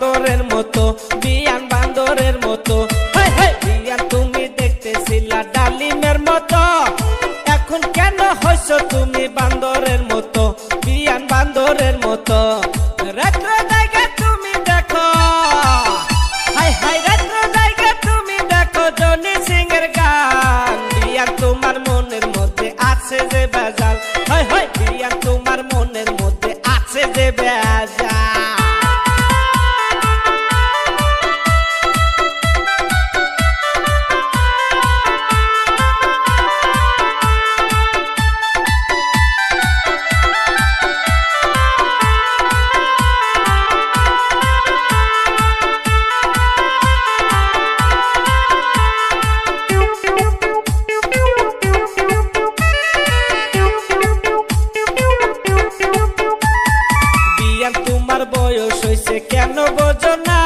বান্দরের মতো, বিয়ান বান্দরের মতো। হাই হাই বিয়ান তুমি দেখতেছিলা ডালিমের মতো, এখন কেন হইছ তুমি বান্দরের মতো, বিয়ান বান্দরের মতো। রাত্র জায়গা তুমি দেখো, হাই হাই রাত্র জায়গা তুমি দেখো জনি সিং এর গান। বিয়ান তোমার মনের মধ্যে আছে যে বেজাল, হাই হাই বিয়ান তোমার মনের মধ্যে আছে যে বেজাল। তোমার বয়স হইছে কেন বোঝো না,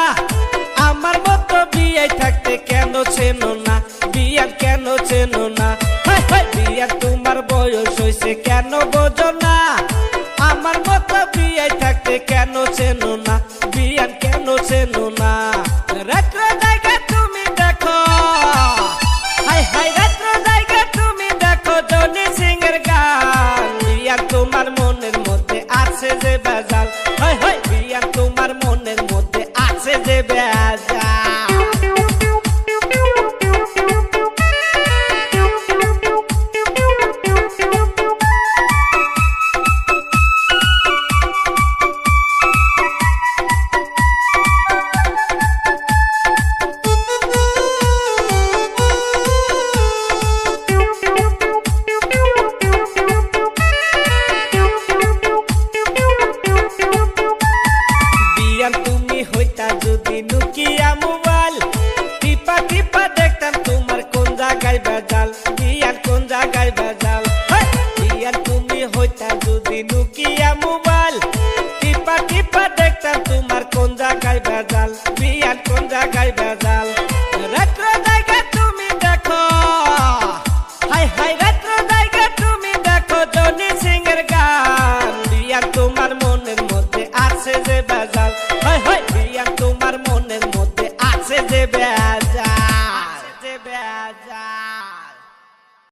আমার মতো বিয়ে থাকতে কেন চেনো না, বিয়ার কেন চেনো না। বিয়ার তোমার বয়স হইছে কেন বোঝো না, আমার মতো বিয়ে থাকতে কেন চেনো না, বিয়ার কেন চেনো না। রাত্র জায়গা তুমি দেখো, হাই হাই রাত্র জায়গা তুমি দেখো জনি সিং এর গান। বিয়ার তোমার মনের মধ্যে আছে যে বেজাল, হাই হাই বিয়ান তোমার মনের মধ্যে আছে যে বেজাল। তুমি হইতা যদি নোকিয়া মোবাইল, টিপা টিপা দেখতাম তোমার কোন জায়গায় বেজাল, বিয়ান কোন জায়গায় বেজাল। বিয়ান তুমি হইতা যদি নোকিয়া মোবাইল, টিপা টিপা দেখতাম তোমার কোন জায়গায় বেজাল, বিয়ান কোন জায়গায় বেজাল। রাত্র জায়গা তুমি দেখো, হাই হাই রাত্র জায়গা তুমি দেখো জনি সিং এর গান। বিয়ান তোমার মনের মধ্যে আছে যে বেজাল, হাই হাই বিয়ান তোমার মনের মধ্যে আছে যে বেজাল, যে বেজাল।